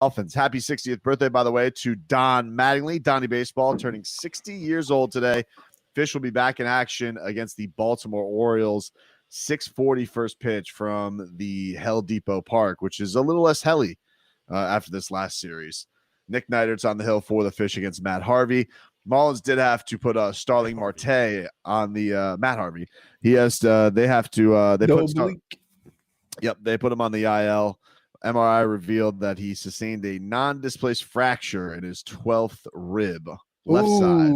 Dolphins. Happy 60th birthday, by the way, to Don Mattingly. Donnie Baseball turning 60 years old today. Fish will be back in action against the Baltimore Orioles. 6:40 first pitch from the Hell Depot Park, which is a little less helly after this last series. Nick Neidert's on the hill for the Fish against Matt Harvey. Marlins did have to put Starling Marte on the Matt Harvey. He has they have to they put him on the IL. MRI revealed that he sustained a non-displaced fracture in his 12th rib, left side.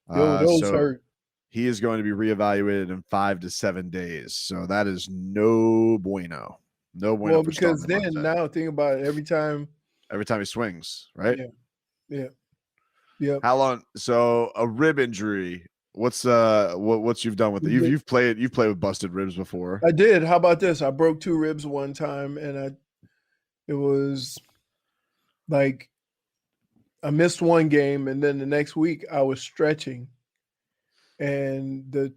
Those hurt. He is going to be reevaluated in 5 to 7 days. So that is no bueno. No bueno. Well, because then now think about it. Every time he swings, right? Yeah. How long? So a rib injury. What's you've done with it? You've played with busted ribs before. I did. How about this? I broke 2 ribs one time, and it was like I missed one game, and then the next week I was stretching, and the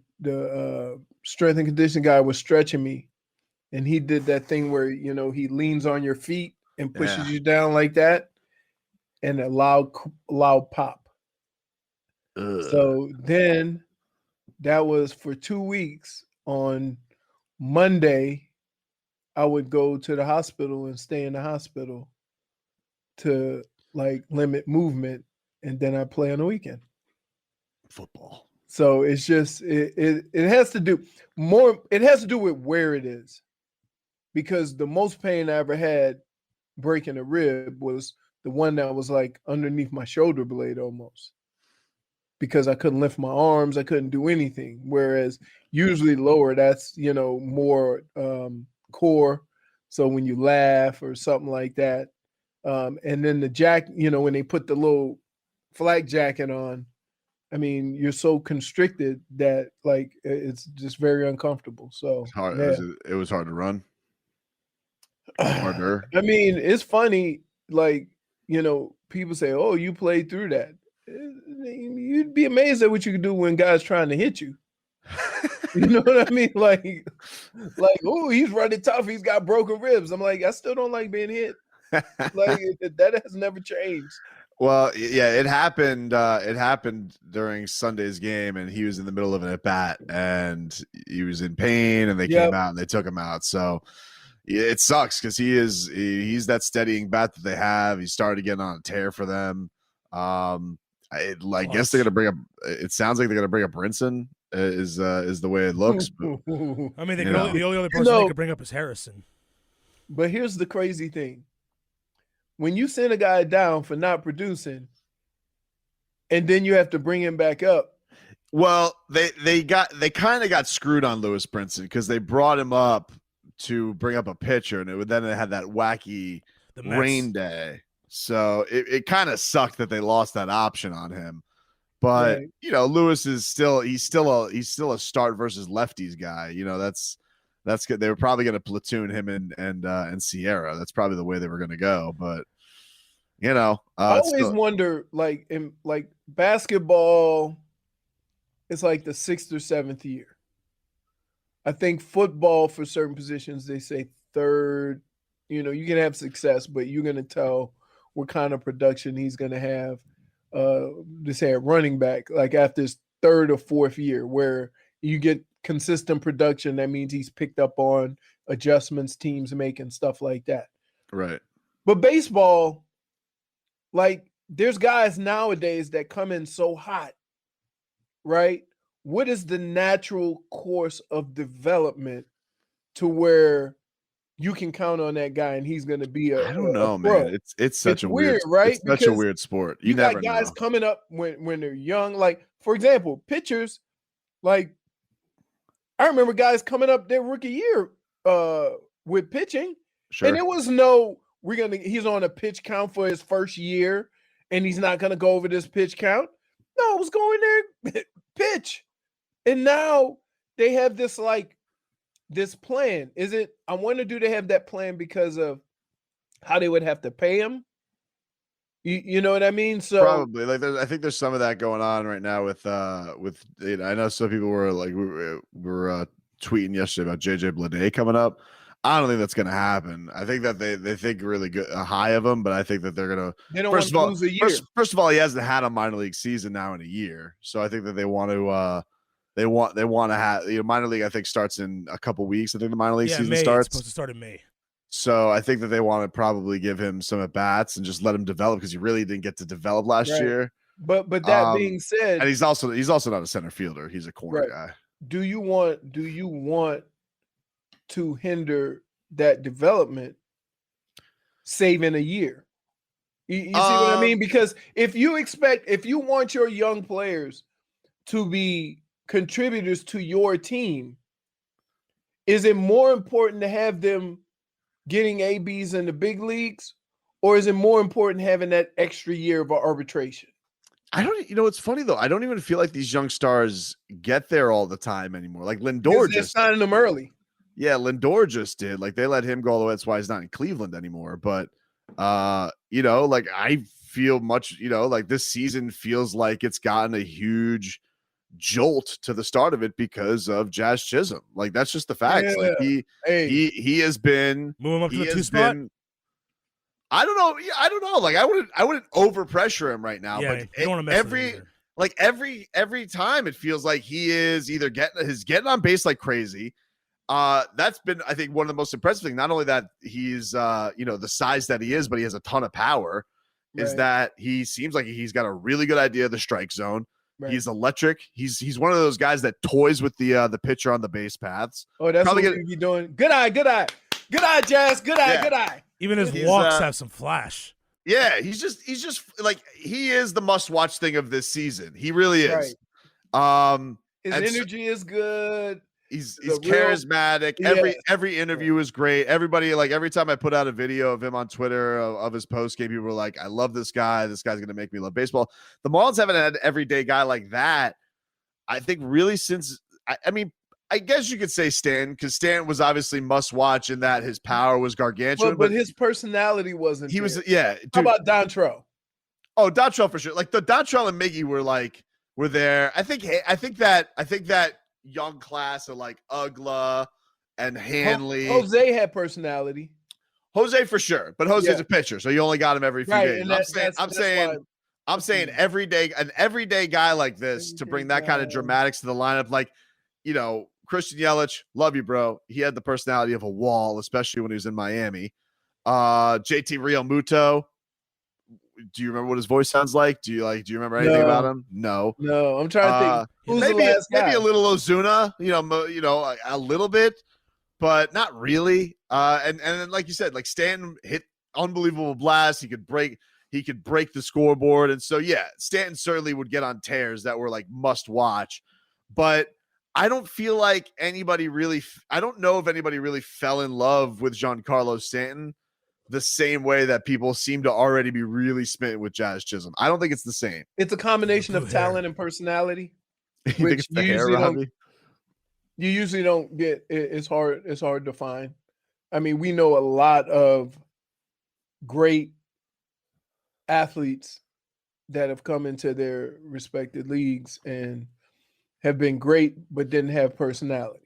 strength and conditioning guy was stretching me, and he did that thing where he leans on your feet and pushes you down like that, and a loud pop. Ugh. So then that was for 2 weeks. On Monday, I would go to the hospital and stay in the hospital to limit movement, and then I play on the weekend. Football. So it's just it has to do more. It has to do with where it is, because the most pain I ever had breaking a rib was the one that was underneath my shoulder blade almost, because I couldn't lift my arms, I couldn't do anything. Whereas usually lower, that's more core. So when you laugh or something like that, and then the jack, when they put the little flak jacket on, I mean, you're so constricted that it's just very uncomfortable. So it's hard. Yeah. It was hard to run. Harder. I mean, it's funny. People say, "Oh, you played through that." You'd be amazed at what you can do when guys trying to hit you. You know what I mean? Oh, he's running tough. He's got broken ribs. I'm like, I still don't like being hit. That has never changed. Well, yeah, it happened. It happened during Sunday's game, and he was in the middle of an at bat, and he was in pain, and they came out and they took him out. So it sucks because he's that steadying bat that they have. He started getting on a tear for them. I guess they're gonna bring up. It sounds like they're gonna bring up Brinson. Is the way it looks. But, I mean, the only other person they could bring up is Harrison. But here's the crazy thing: when you send a guy down for not producing, and then you have to bring him back up. Well, they kind of got screwed on Lewis Brinson because they brought him up to bring up a pitcher, and then it had that wacky rain day. So it kind of sucked that they lost that option on him. But Lewis is still a start versus lefties guy. That's good. They were probably going to platoon him and Sierra. That's probably the way they were going to go. But I always wonder, in basketball, it's the 6th or 7th year. I think football, for certain positions, they say 3rd. You can have success, but you're going to tell what kind of production he's going to have. To say a running back, after his 3rd or 4th year, where you get consistent production, that means he's picked up on adjustments teams make and stuff like that. Right. But baseball, there's guys nowadays that come in so hot, right? What is the natural course of development to where you can count on that guy and he's going to be I don't know, man. It's such a weird, right? It's such a weird sport. You never got guys know. coming up when they're young. For example, pitchers, I remember guys coming up their rookie year with pitching. Sure. And it was he's on a pitch count for his first year and he's not going to go over this pitch count. No, it was going there, pitch. And now they have this this plan. I wonder, do they have that plan because of how they would have to pay him? You know what I mean? So probably I think there's some of that going on right now with I know some people were we were tweeting yesterday about JJ Bleday coming up. I don't think that's going to happen. I think that they think really good high of him, but I think that they're going to. They don't want to lose a year. First of all, he hasn't had a minor league season now in a year, so I think that they want to. They want to have minor league. I think starts in a couple weeks. I think the minor league season May. starts. It's supposed to start in May. So I think that they want to probably give him some at bats and just let him develop because he really didn't get to develop last year. But that being said, and he's also not a center fielder. He's a corner guy. Do you want to hinder that development, saving a year? You see what I mean? Because if you want your young players to be contributors to your team, is it more important to have them getting ABs in the big leagues, or is it more important having that extra year of arbitration? I don't, it's funny though. I don't even feel like these young stars get there all the time anymore. Like Lindor just signing them early. Yeah, Lindor just did. Like they let him go all the way. That's why he's not in Cleveland anymore. But like I feel much, like this season feels like it's gotten a huge jolt to the start of it because of Jazz Chisholm. Like that's just the facts. Yeah. Like he has been moving up to the 2 spot. I don't know. Like I wouldn't overpressure him right now. Yeah, but you don't want to mess with him every time it feels like he is either getting on base like crazy. That's been, I think, one of the most impressive things. Not only that he's the size that he is, but he has a ton of power. Is that he seems like he's got a really good idea of the strike zone. Right. He's electric. He's one of those guys that toys with the pitcher on the base paths. Oh, that's probably what you're doing. Good eye, Jazz. Good eye. Even his walks have some flash. Yeah, he's just like he is the must-watch thing of this season. He really is. Right. His energy is good. He's charismatic. Every interview is great. Everybody, like every time I put out a video of him on Twitter of his post game, people were like, "I love this guy. This guy's gonna make me love baseball." The Marlins haven't had an everyday guy like that. I think really since I guess you could say Stanton, because Stanton was obviously must watch in that his power was gargantuan, but his personality wasn't. He was dude. How about Dontrell? Oh, Dontrell for sure. Like the Dontrell and Miggy were there. I think that young class of like Ugla and Hanley. Jose had personality. Jose for sure, but Jose's a pitcher, so you only got him every few days. I'm saying an everyday guy like this to bring that kind of dramatics to the lineup, like Christian Yelich, love you, bro. He had the personality of a wall, especially when he was in Miami. JT Realmuto. Do you remember what his voice sounds like? Do you remember anything about him? No. I'm trying to think. Who's maybe the last guy? Maybe a little Ozuna, a little bit, but not really. And then, like you said, like Stanton hit unbelievable blast. He could break the scoreboard, and so Stanton certainly would get on tears that were like must watch. But I don't feel like anybody really. I don't know if anybody really fell in love with Giancarlo Stanton the same way that people seem to already be really smitten with Jazz Chisholm. I don't think it's the same. It's a combination of talent and personality, which you usually don't get. It's hard to find. I mean, we know a lot of great athletes that have come into their respected leagues and have been great, but didn't have personality.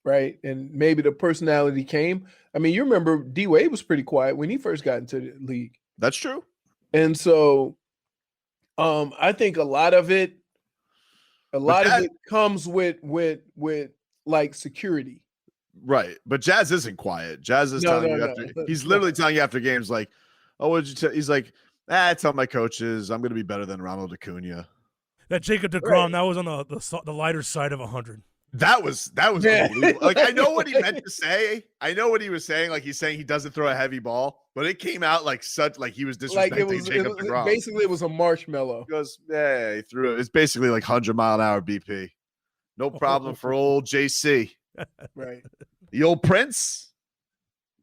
Right. And maybe the personality came. I mean, you remember D Wade was pretty quiet when he first got into the league. That's true. And so I think a lot of it comes with like security. Right. But Jazz isn't quiet. Jazz is telling you he's literally telling you after games like, "Oh, what did you tell?" He's like, I tell my coaches I'm going to be better than Ronald Acuna. That Jacob deGrom, that was on the lighter side of 100. That was unbelievable. Like I know what he meant to say. I know what he was saying. Like he's saying he doesn't throw a heavy ball, but it came out like he was disrespecting Jacob deGrom. Basically, it was a marshmallow. He goes, he threw it. It's basically like 100-mile-an-hour BP. No problem for old JC. Right. The old Prince.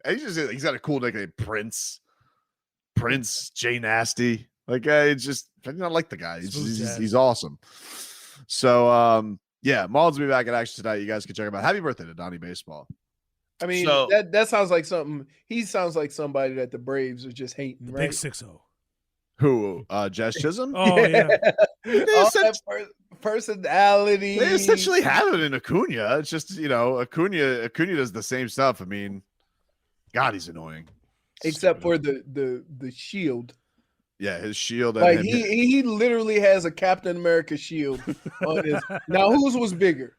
He's got a cool nickname, Prince J Nasty. Like I don't like the guy. He's awesome. So Marlins will be back in action tonight. You guys can check him out. Happy birthday to Donnie Baseball. I mean, that sounds like something. He sounds like somebody that the Braves are just hating, right? Big 6-0. Who? Jazz Chisholm? Oh yeah. Personality. They essentially have it in Acuna. It's just Acuna does the same stuff. I mean, God, he's annoying. except for Stupid. the shield. Yeah, his shield. Like And he literally has a Captain America shield on his. Now, whose was bigger,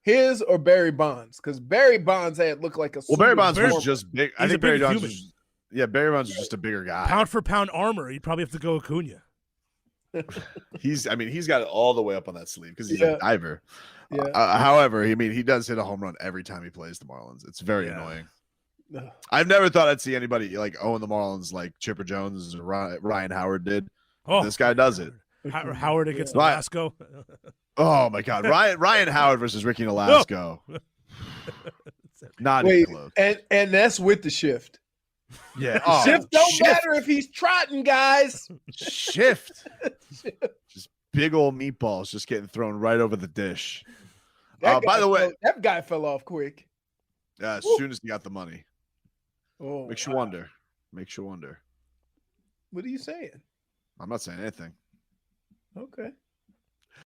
his or Barry Bonds? Because Barry Bonds looked like a. Well, Barry Bonds Barry- was just big. I He's a think Barry bigger Bonds human. was. Yeah, Barry Bonds was just a bigger guy. Pound for pound armor, you'd probably have to go Acuna. He's got it all the way up on that sleeve because he's Yeah. a diver. Yeah. However, he does hit a home run every time he plays the Marlins. It's very annoying. Ugh. I've never thought I'd see anybody like own the Marlins like Chipper Jones or Ryan Howard did. Oh, This guy does it. Howard against Right. Velasco. Oh my God, Ryan Howard versus Ricky Nolasco. Not Wait, even close. and that's with the shift. Yeah, Shift don't matter if he's trotting, guys. Shift. Just big old meatballs just getting thrown right over the dish. By the way, that guy fell off quick. as soon as he got the money, Oh, makes you wonder. Makes you wonder. What are you saying? I'm not saying anything. Okay.